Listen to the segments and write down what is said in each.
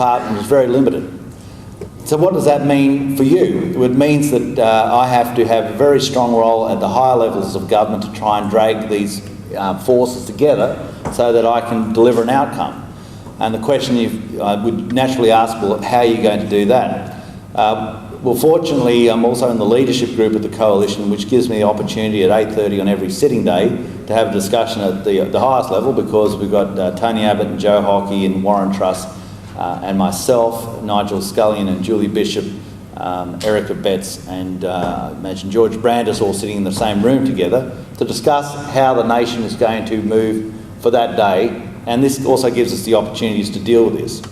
department is very limited. So what does that mean for you? It means that I have to have a very strong role at the higher levels of government to try and drag these forces together so that I can deliver an outcome. And the question I would naturally ask, well, how are you going to do that? Well, fortunately, I'm also in the leadership group of the coalition, which gives me the opportunity at 8:30 on every sitting day to have a discussion at the highest level, because we've got Tony Abbott and Joe Hockey and Warren Truss and myself, Nigel Scullion and Julie Bishop, Erica Betts and I imagine George Brandis all sitting in the same room together to discuss how the nation is going to move for that day. And this also gives us the opportunities to deal with this.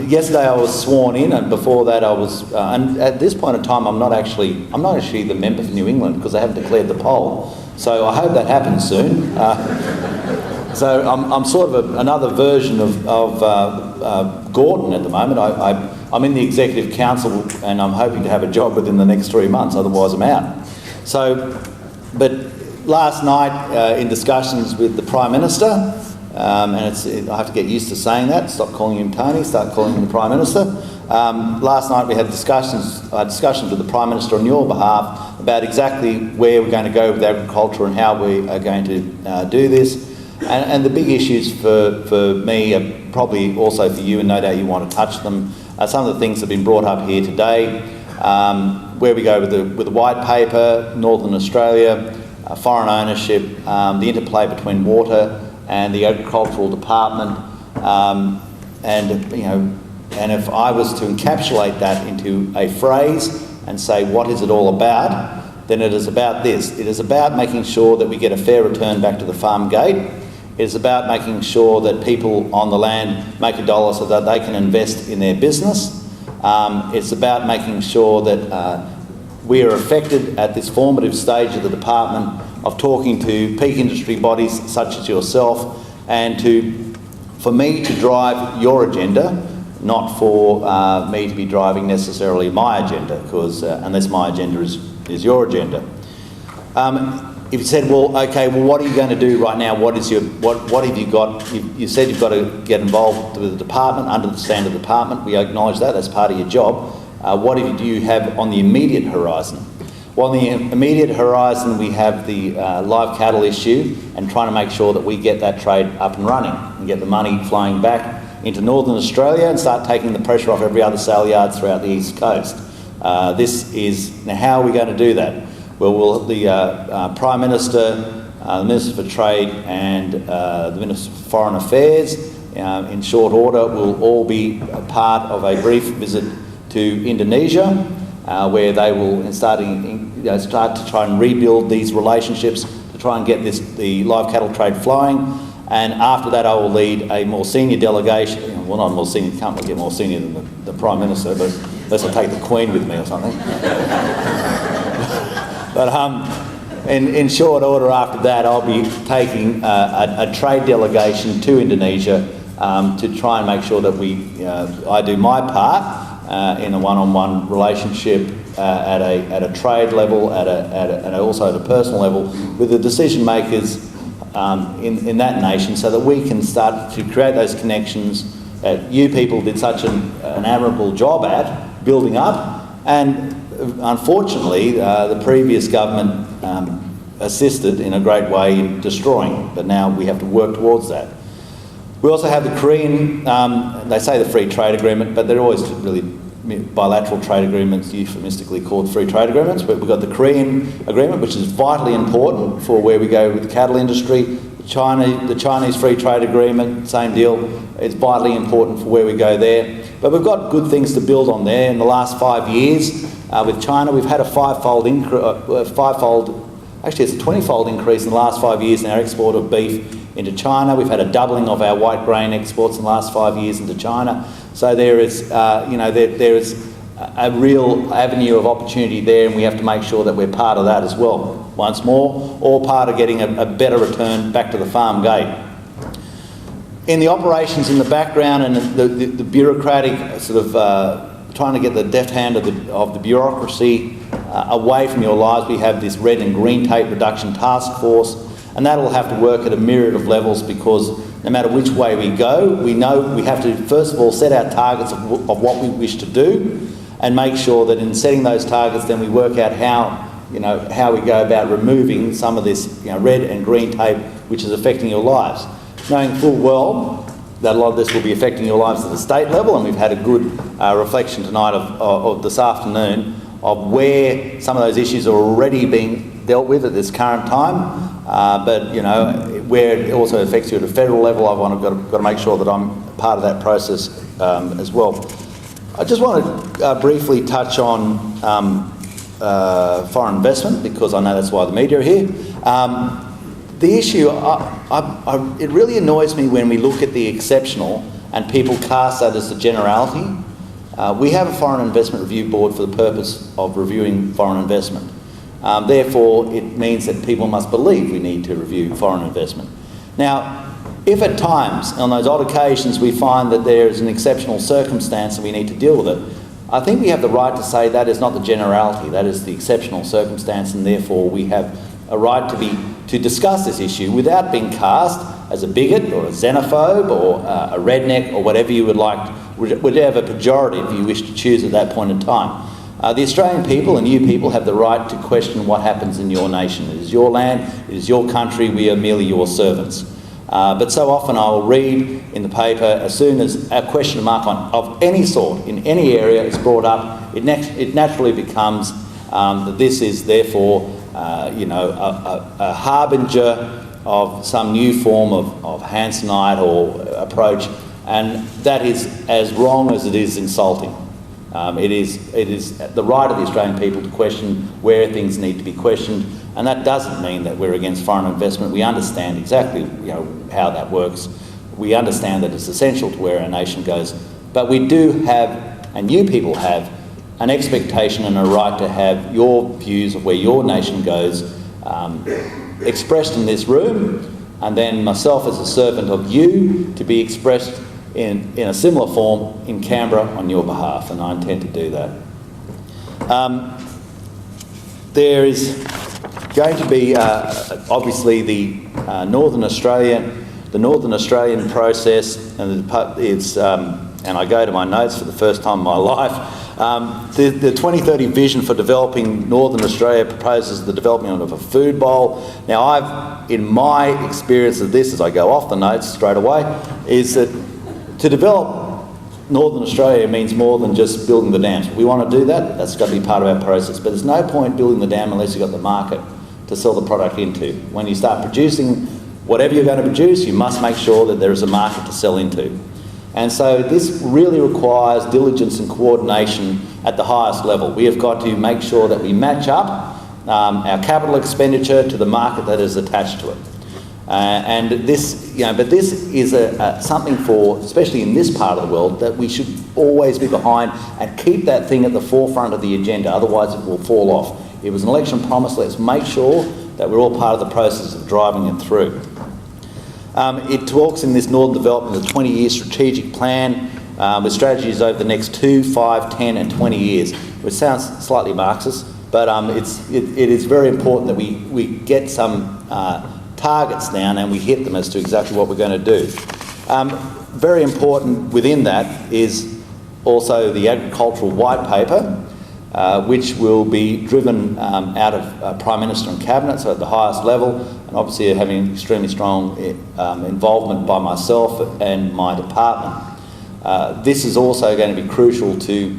Yesterday I was sworn in, and before that I was, and at this point in time I'm not actually the member for New England because they haven't declared the poll. So I hope that happens soon. So I'm sort of another version of Gordon at the moment. I'm in the Executive Council and I'm hoping to have a job within the next 3 months, otherwise I'm out. So, but last night in discussions with the Prime Minister, and I have to get used to saying that, stop calling him Tony, start calling him the Prime Minister. Last night we had discussions with the Prime Minister on your behalf about exactly where we're going to go with agriculture and how we are going to do this. And the big issues for me, are probably also for you, and no doubt you want to touch them, are some of the things that have been brought up here today, where we go with the white paper, Northern Australia, foreign ownership, the interplay between water and the agricultural department, and if I was to encapsulate that into a phrase and say what is it all about, then it is about this. It is about making sure that we get a fair return back to the farm gate. It is about making sure that people on the land make a dollar so that they can invest in their business. It's about making sure that we are affected at this formative stage of the department of talking to peak industry bodies such as yourself, and for me to drive your agenda, not for me to be driving necessarily my agenda, because unless my agenda is your agenda. If you said, well, okay, well, what are you going to do right now? What have you got? You said you've got to get involved with the department, understand the department. We acknowledge that, that's part of your job. What do you have on the immediate horizon? Well, on the immediate horizon, we have the live cattle issue and trying to make sure that we get that trade up and running and get the money flowing back into Northern Australia and start taking the pressure off every other sale yard throughout the East Coast. Now how are we going to do that? Well, the Prime Minister, the Minister for Trade and the Minister for Foreign Affairs, in short order, will all be a part of a brief visit to Indonesia, where they will start to try and rebuild these relationships to try and get the live cattle trade flowing. And after that, I will lead a more senior delegation. Well, not more senior, can't get more senior than the Prime Minister, but unless I take the Queen with me or something. But in short order after that, I'll be taking a trade delegation to Indonesia to try and make sure that I do my part in a one-on-one relationship at a trade level, and also at a personal level with the decision makers in that nation, so that we can start to create those connections that you people did such an admirable job at building up, and unfortunately the previous government assisted in a great way in destroying, but now we have to work towards that. We also have the Korean, they say the free trade agreement, but they're always really bilateral trade agreements, euphemistically called free trade agreements, but we've got the Korean agreement, which is vitally important for where we go with the cattle industry. The Chinese free trade agreement, same deal, it's vitally important for where we go there. But we've got good things to build on there. In the last 5 years with China, we've had a actually it's a 20-fold increase in the last 5 years in our export of beef into China. We've had a doubling of our white grain exports in the last 5 years into China. So there is, there is a real avenue of opportunity there, and we have to make sure that we're part of that as well. Once more, all part of getting a better return back to the farm gate. In the operations in the background and the bureaucratic sort of trying to get the deft hand of the bureaucracy away from your lives, we have this red and green tape reduction task force, and that'll have to work at a myriad of levels, because no matter which way we go, we know we have to first of all set our targets of what we wish to do, and make sure that in setting those targets, then we work out how we go about removing some of this red and green tape which is affecting your lives. Knowing full well that a lot of this will be affecting your lives at the state level, and we've had a good reflection tonight of this afternoon of where some of those issues are already being dealt with at this current time, but where it also affects you at a federal level, I've got to make sure that I'm part of that process as well. I just want to briefly touch on foreign investment, because I know that's why the media are here. The issue, it really annoys me when we look at the exceptional and people cast that as the generality. We have a Foreign Investment Review Board for the purpose of reviewing foreign investment. Therefore, it means that people must believe we need to review foreign investment. Now, if at times, on those odd occasions, we find that there is an exceptional circumstance and we need to deal with it, I think we have the right to say that is not the generality, that is the exceptional circumstance, and therefore we have a right to discuss this issue without being cast as a bigot or a xenophobe or a redneck or whatever you would like, whatever pejorative you wish to choose at that point in time. The Australian people and you people have the right to question what happens in your nation. It is your land, it is your country, we are merely your servants. But so often I will read in the paper, as soon as a question mark of any sort in any area is brought up, it naturally becomes that this is therefore a harbinger of some new form of Hansonite or approach, and that is as wrong as it is insulting. It is the right of the Australian people to question where things need to be questioned, and that doesn't mean that we're against foreign investment. We understand exactly how that works. We understand that it's essential to where our nation goes, but we do have, and you people have, an expectation and a right to have your views of where your nation goes expressed in this room, and then myself as a servant of you to be expressed in a similar form in Canberra on your behalf, and I intend to do that. There is going to be obviously the Northern Australian process, and and I go to my notes for the first time in my life. The 2030 vision for developing Northern Australia proposes the development of a food bowl. Now, in my experience of this, as I go off the notes straight away, is that to develop Northern Australia means more than just building the dams. We want to do that, that's got to be part of our process, but there's no point building the dam unless you've got the market to sell the product into. When you start producing whatever you're going to produce, you must make sure that there is a market to sell into. And so this really requires diligence and coordination at the highest level. We have got to make sure that we match up our capital expenditure to the market that is attached to it. And this, but this is something for, especially in this part of the world, that we should always be behind and keep that thing at the forefront of the agenda, otherwise it will fall off. It was an election promise, let's make sure that we're all part of the process of driving it through. It talks in this Northern Development, a 20-year strategic plan with strategies over the next 2, 5, 10 and 20 years, which sounds slightly Marxist, but it is very important that we get some targets down and we hit them as to exactly what we're going to do. Very important within that is also the agricultural white paper, which will be driven out of Prime Minister and Cabinet, so at the highest level, and obviously having extremely strong involvement by myself and my department. This is also going to be crucial to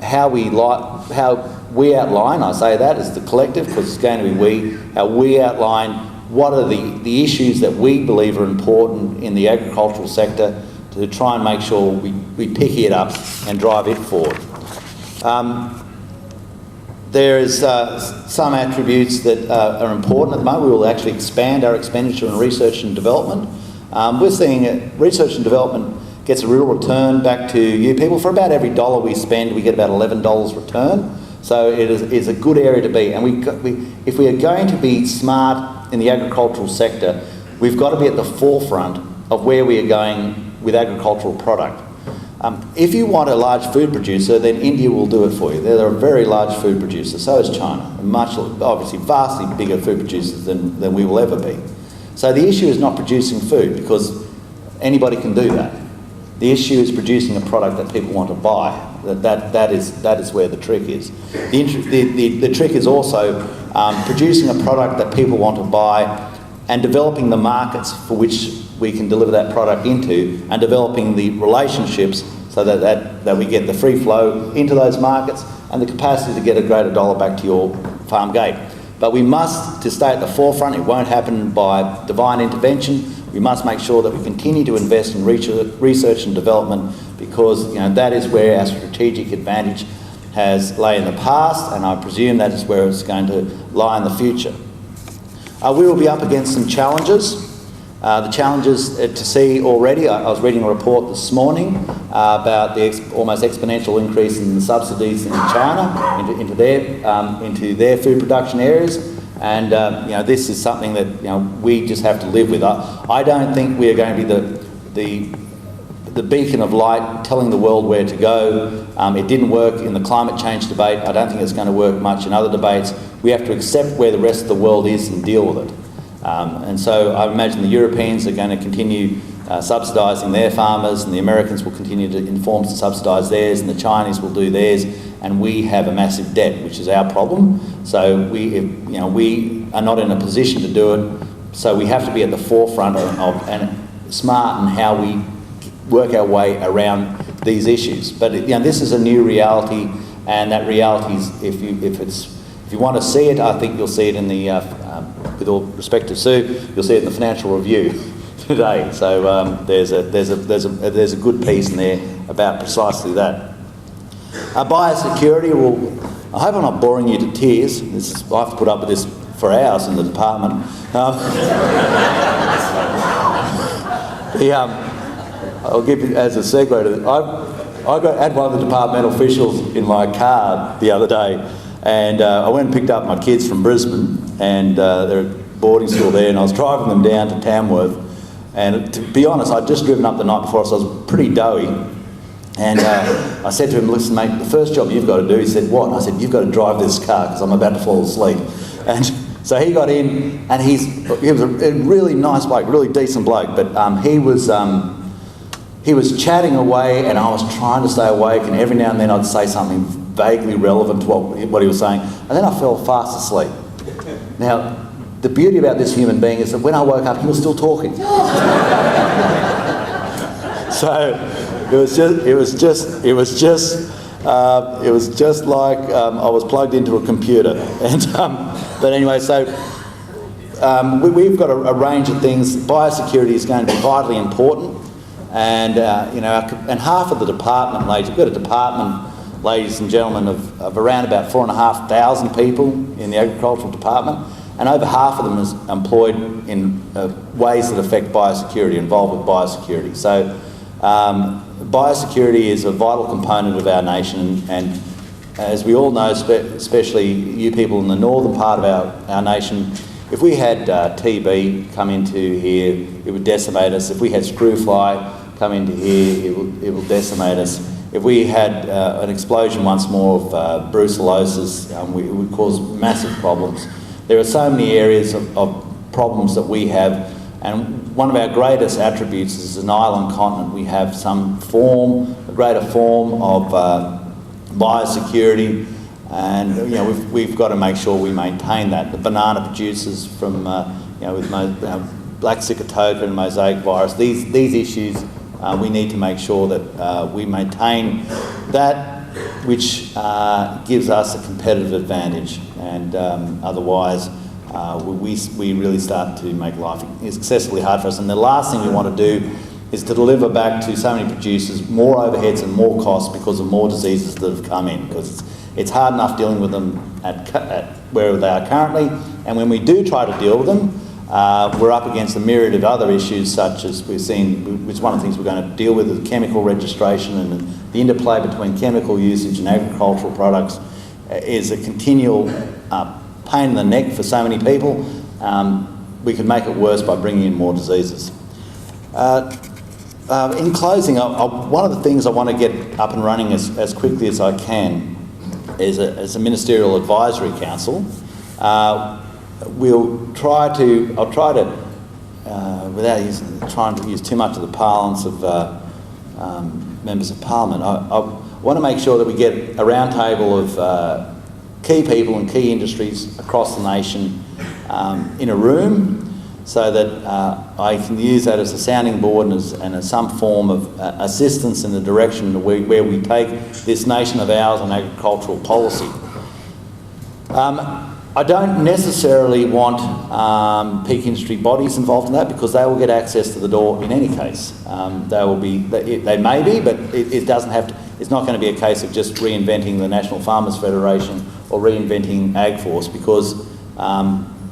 how we outline, I say that as the collective because it's going to be how we outline what are the issues that we believe are important in the agricultural sector to try and make sure we pick it up and drive it forward. There is some attributes that are important at the moment. We will actually expand our expenditure in research and development. We're seeing research and development gets a real return back to you people. For about every dollar we spend, we get about $11 return. So it is a good area to be. And if we are going to be smart in the agricultural sector, we've got to be at the forefront of where we are going with agricultural product. If you want a large food producer, then India will do it for you. They're a very large food producer, so is China. Obviously vastly bigger food producers than we will ever be. So the issue is not producing food, because Anybody can do that. The issue is producing a product that people want to buy. That is where the trick is. The trick is also producing a product that people want to buy and developing the markets for which we can deliver that product into, and developing the relationships so that we get the free flow into those markets and the capacity to get a greater dollar back to your farm gate. But we must, to stay at the forefront, it won't happen by divine intervention. We must make sure that we continue to invest in research and development, because that is where our strategic advantage has lay in the past, and I presume that is where it's going to lie in the future. We will be up against some challenges. The challenges to see already, I was reading a report this morning about the almost exponential increase in the subsidies in China into their food production areas. And this is something that we just have to live with. I don't think we are going to be the beacon of light telling the world where to go. It didn't work in the climate change debate. I don't think it's going to work much in other debates. We have to accept where the rest of the world is and deal with it. And so I imagine the Europeans are going to continue subsidising their farmers, and the Americans will continue to inform to subsidise theirs, and the Chinese will do theirs, and we have a massive debt, which is our problem. So we are not in a position to do it. So we have to be at the forefront and smart in how we work our way around these issues. But this is a new reality, and that reality is, if you want to see it, I think you'll see it in the, with all respect to Sue, you'll see it in the Financial Review today. So there's a good piece in there about precisely that. Biosecurity, I hope I'm not boring you to tears. I have to put up with this for hours in the department. I'll give you as a segue to that. I had one of the departmental officials in my car the other day, and I went and picked up my kids from Brisbane, and they're at boarding school there, and I was driving them down to Tamworth, and to be honest, I'd just driven up the night before, so I was pretty doughy, and I said to him, listen mate, the first job you've got to do, he said, what? And I said, you've got to drive this car because I'm about to fall asleep. And so he got in, and he was a really nice bloke, really decent bloke, but he was chatting away, and I was trying to stay awake, and every now and then I'd say something vaguely relevant to what he was saying, and then I fell fast asleep. Now, the beauty about this human being is that when I woke up, he was still talking. So it was just like I was plugged into a computer. And but anyway, so we've got a range of things. Biosecurity is going to be vitally important, and and half of the department, ladies, we've got a department, ladies and gentlemen, of around about 4,500 people in the agricultural department, and over half of them is employed in ways that affect biosecurity, involved with biosecurity. So biosecurity is a vital component of our nation, and as we all know, especially you people in the northern part of our nation, if we had TB come into here, it would decimate us. If we had screw fly come into here, it will decimate us. If we had an explosion once more of brucellosis, it would cause massive problems. There are so many areas of problems that we have, and one of our greatest attributes is as an island continent, we have a greater form of biosecurity, and we've got to make sure we maintain that. The banana producers from with black sigatoka and mosaic virus, these issues, we need to make sure that we maintain that which gives us a competitive advantage, and otherwise we really start to make life excessively hard for us. And the last thing we want to do is to deliver back to so many producers more overheads and more costs because of more diseases that have come in, because it's hard enough dealing with them at where they are currently, and when we do try to deal with them, we're up against a myriad of other issues, such as we've seen, which one of the things we're going to deal with is chemical registration, and the interplay between chemical usage and agricultural products is a continual pain in the neck for so many people. We could make it worse by bringing in more diseases. In closing, one of the things I want to get up and running as quickly as I can is a ministerial advisory council. I'll try to without trying to use too much of the parlance of members of Parliament, I want to make sure that we get a roundtable of key people and key industries across the nation in a room, so that I can use that as a sounding board and as some form of assistance in the direction where we take this nation of ours on agricultural policy. I don't necessarily want peak industry bodies involved in that, because they will get access to the door in any case. They may be, but it doesn't have to. It's not going to be a case of just reinventing the National Farmers Federation or reinventing AgForce, because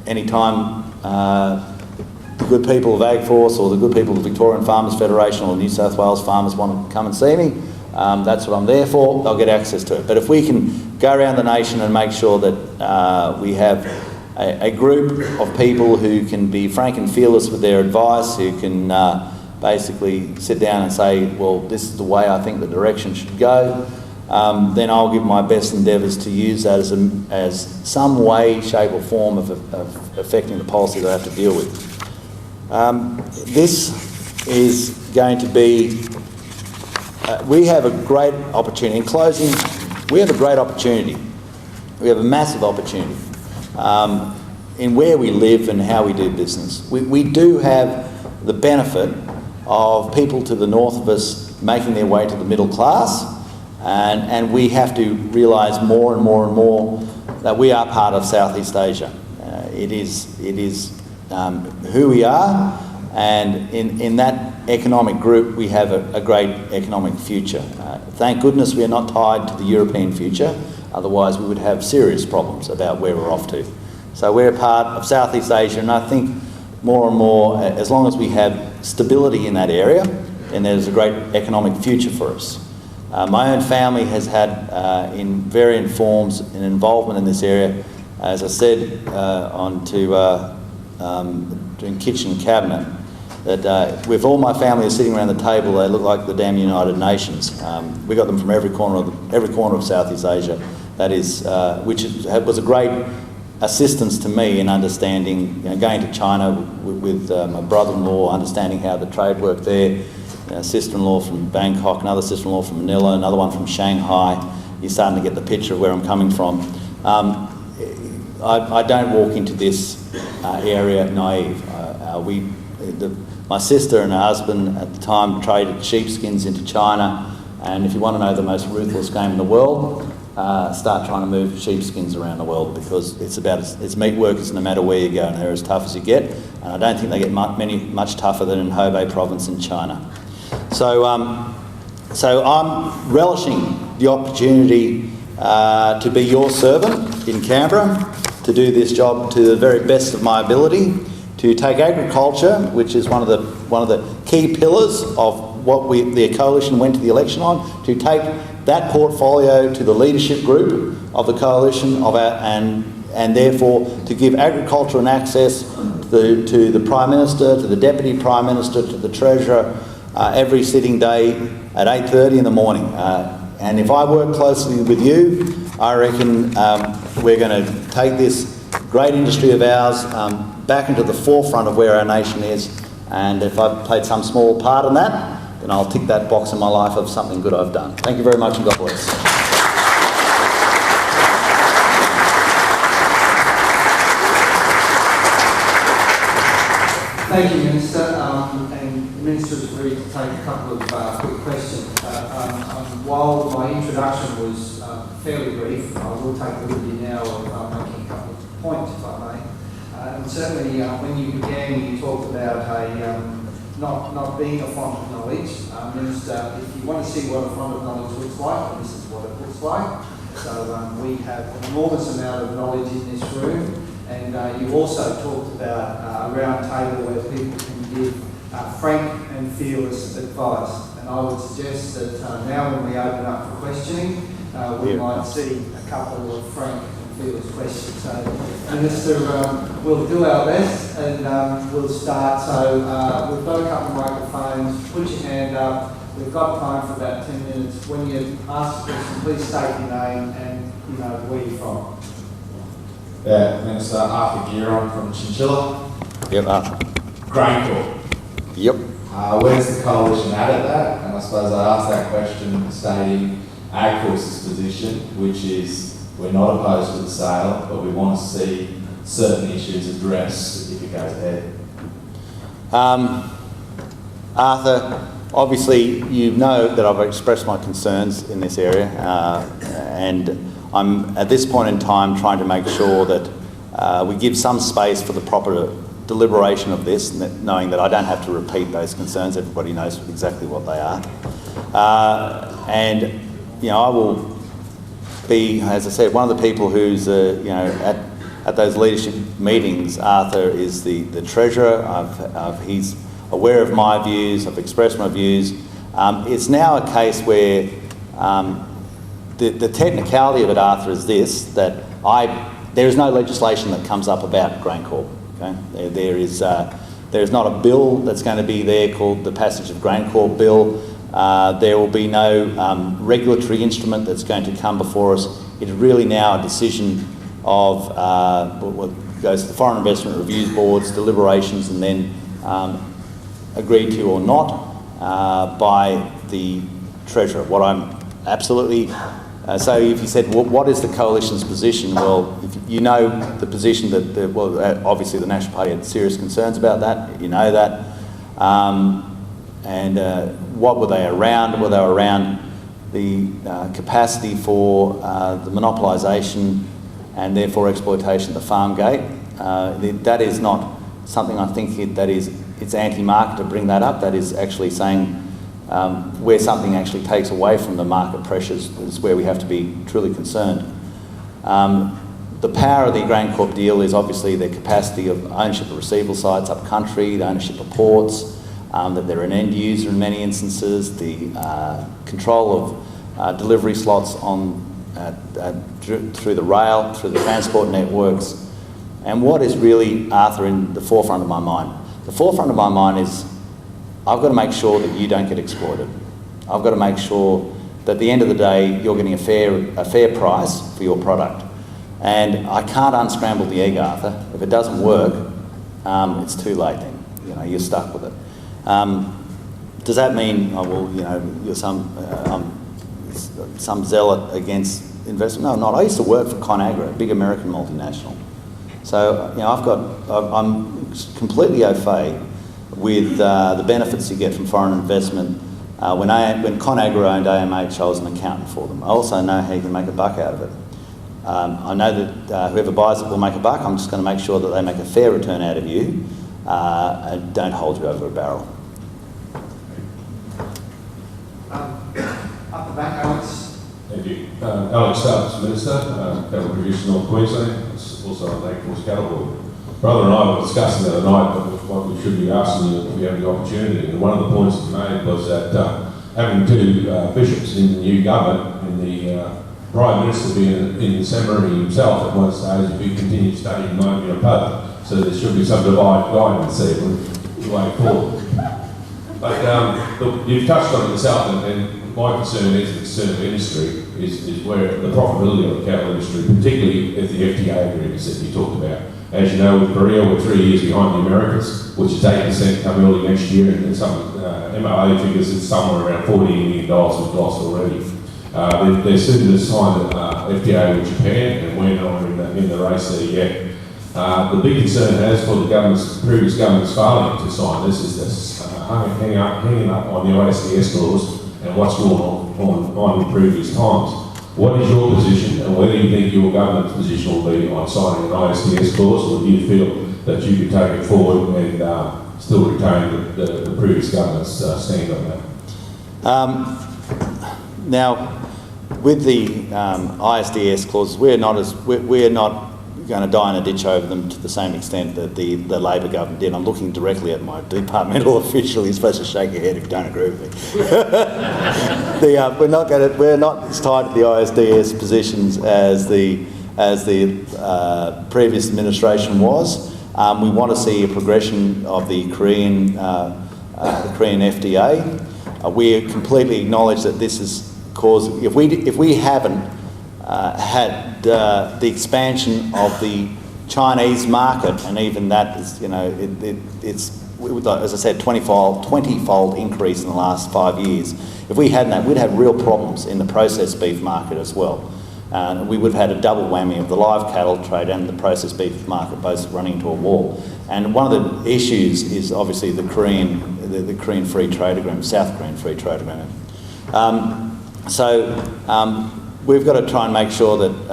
anytime the good people of AgForce or the good people of the Victorian Farmers Federation or New South Wales farmers want to come and see me, that's what I'm there for. They'll get access to it. But if we can go around the nation and make sure that we have a group of people who can be frank and fearless with their advice, who can basically sit down and say, well, this is the way I think the direction should go, then I'll give my best endeavours to use that as some way, shape or form of affecting the policy that I have to deal with. This is going to be, we have a great opportunity. In closing, we have a great opportunity. We have a massive opportunity in where we live and how we do business. We do have the benefit of people to the north of us making their way to the middle class, and we have to realise more and more and more that we are part of Southeast Asia. It is who we are, and in that economic group we have a great economic future. Thank goodness we are not tied to the European future, otherwise we would have serious problems about where we're off to. So we're a part of Southeast Asia, and I think more and more, as long as we have stability in that area, then there's a great economic future for us. My own family has had, in varying forms, an involvement in this area. As I said, doing kitchen cabinet, that with all my family sitting around the table, they look like the damn United Nations. We got them from every corner of Southeast Asia. That is, which was a great assistance to me in understanding, going to China with my brother-in-law, understanding how the trade worked there. Sister-in-law from Bangkok, another sister-in-law from Manila, another one from Shanghai. You're starting to get the picture of where I'm coming from. I don't walk into this area naive. My sister and her husband at the time traded sheepskins into China, and if you want to know the most ruthless game in the world, start trying to move sheepskins around the world, because it's meat workers no matter where you go, and they're as tough as you get. And I don't think they get much tougher than in Hubei province in China. So I'm relishing the opportunity to be your servant in Canberra, to do this job to the very best of my ability, to take agriculture, which is one of the key pillars of what the coalition went to the election on, to take that portfolio to the leadership group of the coalition and therefore to give agriculture and access to the Prime Minister, to the Deputy Prime Minister, to the Treasurer every sitting day at 8:30 in the morning. And if I work closely with you, I reckon we're going to take this great industry of ours back into the forefront of where our nation is. And if I've played some small part in that, then I'll tick that box in my life of something good I've done. Thank you very much, and God bless. Thank you, Minister. And the Minister has agreed to take a couple of quick questions. While my introduction was fairly brief, I will take the liberty now of making a couple of points, if I may. And certainly, when you began, you talked about not being a font of knowledge. Minister, if you want to see what a font of knowledge looks like, this is what it looks like. So we have an enormous amount of knowledge in this room. And you also talked about a round table where people can give frank and fearless advice. And I would suggest that now when we open up for questioning, we might see a couple of frank and fearless questions. So, Minister, we'll do our best and we'll start. So we've got a couple of microphones. Put your hand up. We've got time for about 10 minutes. When you ask a question, please state your name and where you're from. Yeah, Minister, Arthur Gearon from Chinchilla. Yep, Arthur. GrainCorp. Yep. Where's the coalition at that? And I suppose I asked that question stating AgForce's position, which is we're not opposed to the sale, but we want to see certain issues addressed if it goes ahead. Arthur, obviously you know that I've expressed my concerns in this area, and I'm at this point in time trying to make sure that we give some space for the proper deliberation of this, knowing that I don't have to repeat those concerns. Everybody knows exactly what they are. And, you know, I will be, as I said, one of the people who's, you know, at those leadership meetings. Arthur is the treasurer. He's aware of my views. I've expressed my views. It's now a case where the technicality of it, Arthur, is this, that there is no legislation that comes up about GrainCorp. Okay? There is not a bill that's going to be there called the Passage of GrainCorp Bill. There will be no regulatory instrument that's going to come before us. It is really now a decision of what goes to the Foreign Investment Review Board's deliberations and then agreed to or not by the Treasurer. What I'm absolutely... so if you said, well, what is the coalition's position? Well, if you know the position that, obviously the National Party had serious concerns about that, you know that. And what were they around? Well, they were around the capacity for the monopolisation and therefore exploitation of the farm gate. That is not something I think it's anti-market to bring that up. That is actually saying where something actually takes away from the market pressures is where we have to be truly concerned. The power of the GrainCorp deal is obviously the capacity of ownership of receivable sites up country, the ownership of ports, that they're an end user in many instances, the control of delivery slots through the rail, through the transport networks. And what is really, Arthur, in the forefront of my mind? The forefront of my mind is I've got to make sure that you don't get exploited. I've got to make sure that at the end of the day you're getting a fair price for your product. And I can't unscramble the egg, Arthur. If it doesn't work, it's too late then. You know, you're stuck with it. Does that mean, you're some zealot against investment? No, I'm not. I used to work for ConAgra, a big American multinational. So, I'm completely au fait with the benefits you get from foreign investment. When ConAgra owned AMH, I was an accountant for them. I also know how you can make a buck out of it. I know that whoever buys it will make a buck. I'm just going to make sure that they make a fair return out of you and don't hold you over a barrel. Up the back, Alex. Thank you. Alex Stubbs, Minister, Cattle Producer North Queensland, also on the AgForce Cattle Board. Brother and I were discussing the other night what we should be asking you if we have the opportunity. And one of the points you made was that having two bishops in the new government, and the Prime Minister being in the seminary himself at one stage, if he continued studying, might be a Pope. So there should be some divine guidance there the way forward. But look, you've touched on it yourself, and my concern is the concern of industry is where the profitability of the cattle industry, particularly as the FTA agreements that you talked about. As you know, with Korea, we're 3 years behind the Americans, which is 8% come early next year, and some MLA figures it's somewhere around $40 million we've lost already. They're soon to sign the FTA with Japan, and we're not in the race there yet. The big concern has for the previous government's failing to sign this is this hanging up on the ISDS clause and what's going on in previous times. What is your position, and whether you think your government's position will be on signing an ISDS clause, or do you feel that you could take it forward and still retain the previous government's stand on that? Now, with the ISDS clauses, we're not going to die in a ditch over them to the same extent that the Labor government did. I'm looking directly at my departmental official. He's supposed to shake your head if you don't agree with me. We're not as tied to the ISDS positions as the previous administration was. We want to see a progression of the Korean FTA. We completely acknowledge that this is causing. If we haven't had the expansion of the Chinese market, and even that is, as I said, 20-fold increase in the last 5 years. If we hadn't that, we'd have real problems in the processed beef market as well. We would have had a double whammy of the live cattle trade and the processed beef market both running into a wall. And one of the issues is obviously the Korean Free Trade Agreement, South Korean Free Trade Agreement. We've got to try and make sure that,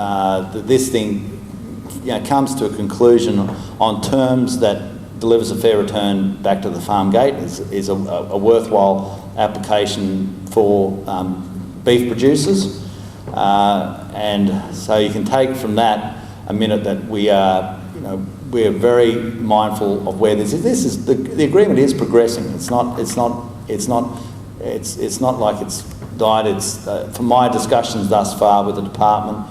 that this thing comes to a conclusion on terms that delivers a fair return back to the farm gate, is a worthwhile application for beef producers. And so you can take from that a minute that we are very mindful of where this is. The agreement is progressing. It's not like it's died. It's from my discussions thus far with the department,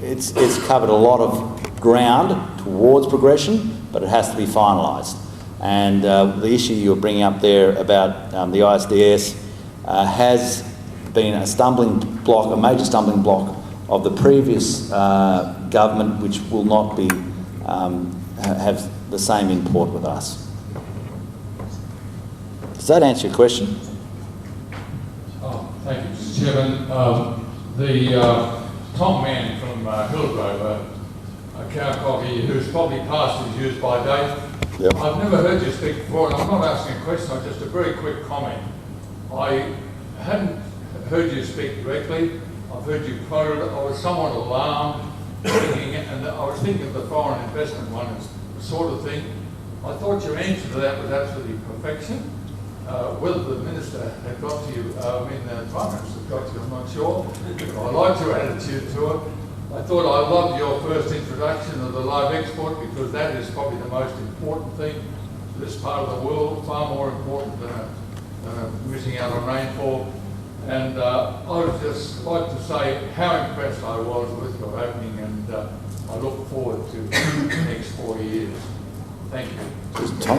it's covered a lot of ground towards progression, but it has to be finalised. And the issue you were bringing up there about the ISDS has been a stumbling block, a major stumbling block of the previous government, which will not be have the same import with us. Does that answer your question? Oh, thank you, Mr. Chairman. The Tom Mann from Hillgrove, a cow cocky who's probably past his use by date. Yep. I've never heard you speak before, and I'm not asking a question, I'm just a very quick comment. I hadn't heard you speak directly. I've heard you quoted. I was somewhat alarmed thinking it, and I was thinking of the foreign investment one sort of thing. I thought your answer to that was absolutely perfection. Whether the Minister had got to you, the Prime Minister got to you, I'm not sure. I liked your attitude to it. I thought I loved your first introduction of the live export, because that is probably the most important thing to this part of the world, far more important than missing out on rainfall. And I would just like to say how impressed I was with your opening, and I look forward to the next 4 years. Thank you. Tom.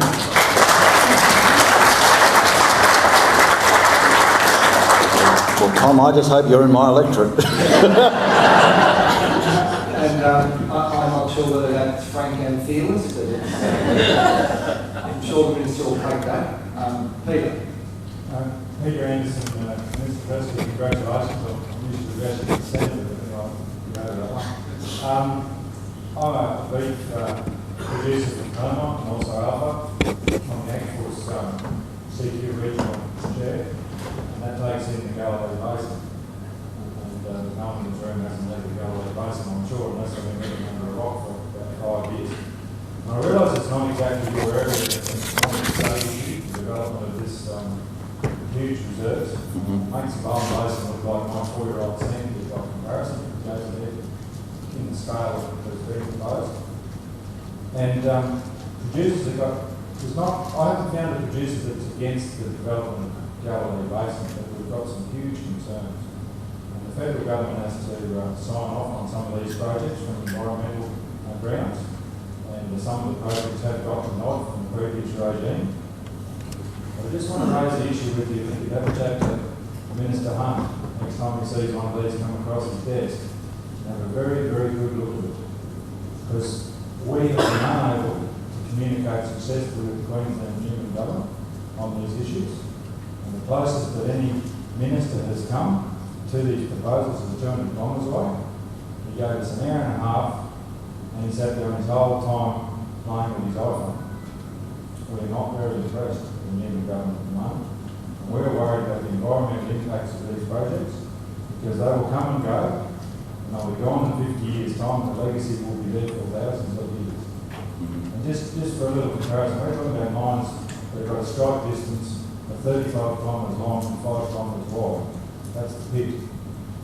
Well, Tom, I just hope you're in my electorate. And I'm not sure whether that's frank and fearless, but I'm sure the Minister will take that. Peter. Peter Anderson, Mr. President, congratulations on the address to the Senate. I'm a beef producer from Barnaby and also Alpha. I'm the AgForce CQ regional chair, and that takes in the Galilee Basin. And no one in this room hasn't left the Galilee Basin, I'm sure, unless I've been living under a rock for about 5 years. And I realise it's not exactly your area, it's not the development of this huge reserves. Makes the Barnaby Basin look like my 4-year-old team by comparison. It goes there in the scale that's being proposed. And producers have got, I haven't found a producer that's against the development of Galilee Basin, but we've got some huge concerns. And the federal government has to sign off on some of these projects from environmental grounds. And some of the projects have got the nod from the previous regime. I just want to raise the issue with you. If you have a chat to Minister Hunt next time he sees one of these come across his desk, and have a very, very good look at it. Because we have been unable to communicate successfully with the Queensland Newman government on these issues. And the closest that any minister has come to these proposals is 200 kilometres away. He gave us an hour and a half, and he sat there his whole time playing with his iPhone. We're not very impressed with the Newman government at the moment. And we're worried about the environmental impacts of these projects, because they will come and go, and they'll be gone in 50 years' time. The legacy will be there for thousands of years. And just for a little comparison, we're talking about mines that have got a strike distance of 35 kilometres long and 5 kilometres wide. That's the pit.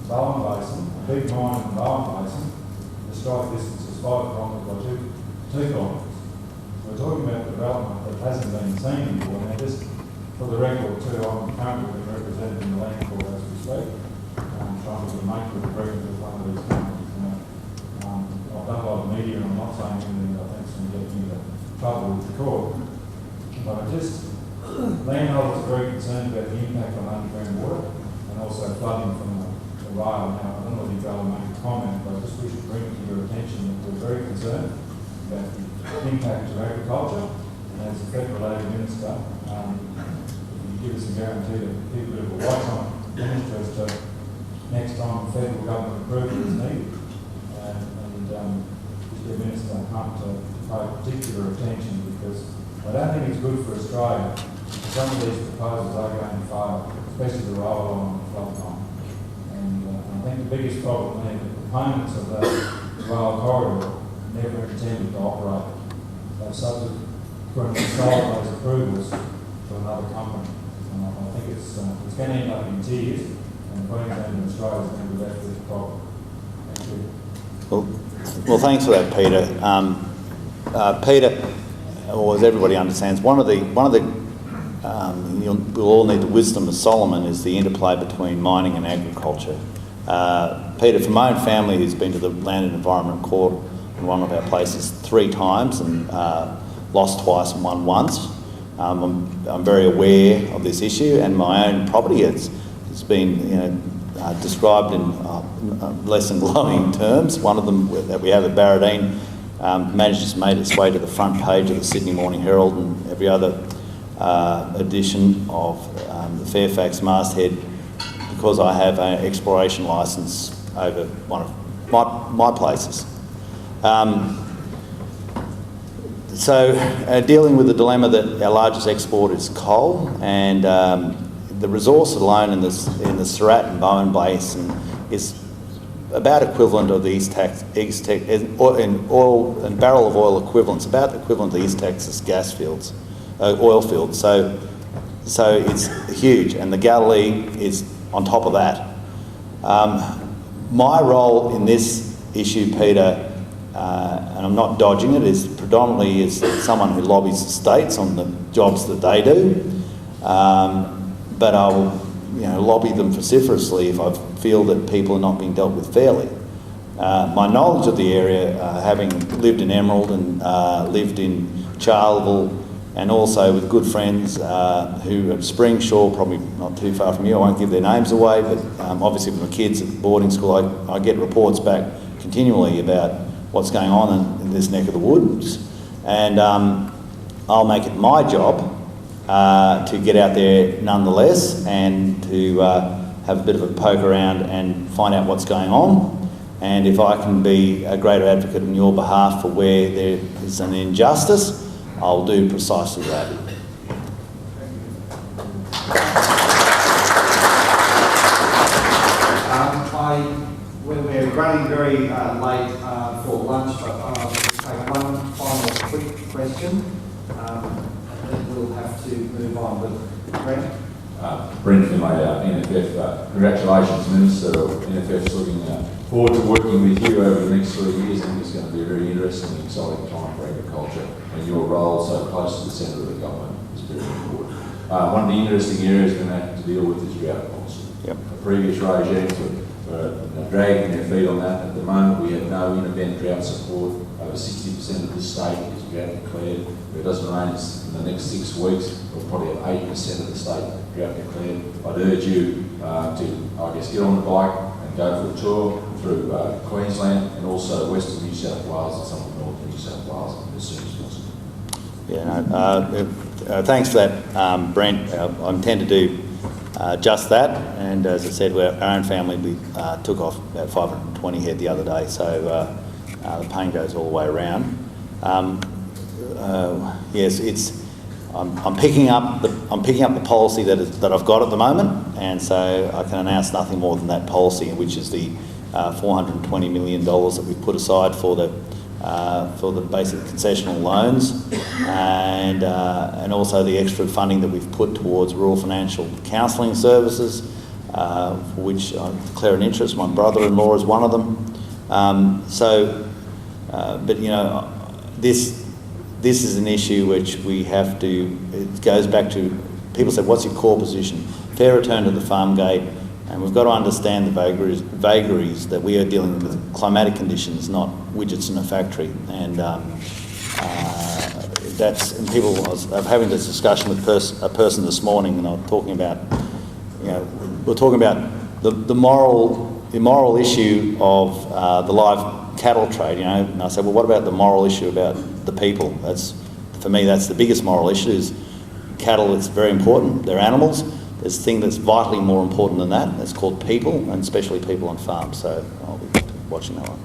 Bowen Basin, a big mine in the Bowen Basin, the strike distance is 5 kilometres by 2 kilometres. We're talking about development that hasn't been seen before. Now, just for the record too, I'm currently being represented in the Land Court as we speak. I'm trying to make an agreement with one of these companies. I've done a lot of media, and I'm not saying anything that I think's going to get me into trouble with the court. But landowners are very concerned about the impact on underground water and also flooding from the rail. Now, I don't know if you've got to make a comment, but I just wish to bring it to your attention that we're very concerned about the impact to agriculture and as a federal aid minister, if you give us a guarantee that people who will watch on minister as to next time the federal government approval is needed, and the minister Hunt to pay particular attention, because I don't think it's good for Australia. Some of these proposals are going to fail, especially the roll-on and the flood-on. And I think the biggest problem there, the proponents of that rail corridor never intended to operate. They've subsequently sold those approvals to another company. And I think it's going to end up in tears, and Queensland and Australia is going to be left with the problem. Thank you. Well, thanks for that, Peter. Peter, or as everybody understands, one of the we'll all need the wisdom of Solomon is the interplay between mining and agriculture. Peter, from my own family, who's been to the Land and Environment Court in one of our places 3 times and lost twice and won once. I'm very aware of this issue, and my own property it's been described in less than glowing terms. One of them that we have at Barnaby managed to make its way to the front page of the Sydney Morning Herald and every other edition of the Fairfax masthead, because I have an exploration licence over one of my places. So dealing with the dilemma that our largest export is coal, and the resource alone in the Surat and Bowen Basin is about equivalent of the East Texas in oil and barrel of oil equivalents, about equivalent to East Texas gas fields, oil fields. So it's huge, and the Galilee is on top of that. My role in this issue, Peter, and I'm not dodging it, is predominantly as someone who lobbies the states on the jobs that they do. But I will, lobby them vociferously if I feel that people are not being dealt with fairly. My knowledge of the area, having lived in Emerald and lived in Charleville, and also with good friends who at Springshaw, probably not too far from you, I won't give their names away, but obviously with my kids at boarding school, I get reports back continually about what's going on in this neck of the woods. And I'll make it my job to get out there nonetheless, and to have a bit of a poke around and find out what's going on. And if I can be a greater advocate on your behalf for where there is an injustice, I'll do precisely that. We're running very late for lunch, but I'll take one final quick question. We'll have to move on. But Brent? Brent from NFF. Congratulations, Minister. NFF's looking forward to working with you over the next 3 years. I think it's going to be a very interesting and exciting time for agriculture, and your role so close to the centre of the government is very important. One of the interesting areas we're going to have to deal with is drought policy. Yep. The previous regimes were dragging their feet on that. At the moment, we have no in-event drought support. Over 60% of the state is drought declared. If it doesn't rain in the next 6 weeks, we'll probably have 80% of the state drought declared. I'd urge you to, get on the bike and go for a tour through Queensland and also Western New South Wales and some of Northern New South Wales as soon as possible. Yeah, thanks for that, Brent. I intend to do just that, and as I said, our own family, we took off about 520 head the other day, so the pain goes all the way around. Yes, I'm picking up the policy that I've got at the moment, and so I can announce nothing more than that policy, which is the $420 million that we've put aside for the basic concessional loans, and also the extra funding that we've put towards rural financial counselling services, for which I declare an interest. My brother-in-law is one of them. This is an issue which we have to. It goes back to, people say, "What's your core position?" Fair return to the farm gate. And we've got to understand the vagaries that we are dealing with climatic conditions, not widgets in a factory. And and people, I was having this discussion with a person this morning, and I was talking about, we're talking about the moral issue of the live cattle trade, and I said, well, what about the moral issue about the people? That's the for me, that's the biggest moral issue. Is cattle, it's very important. They're animals. There's a thing that's vitally more important than that. It's called people, and especially people on farms. So I'll be watching that one.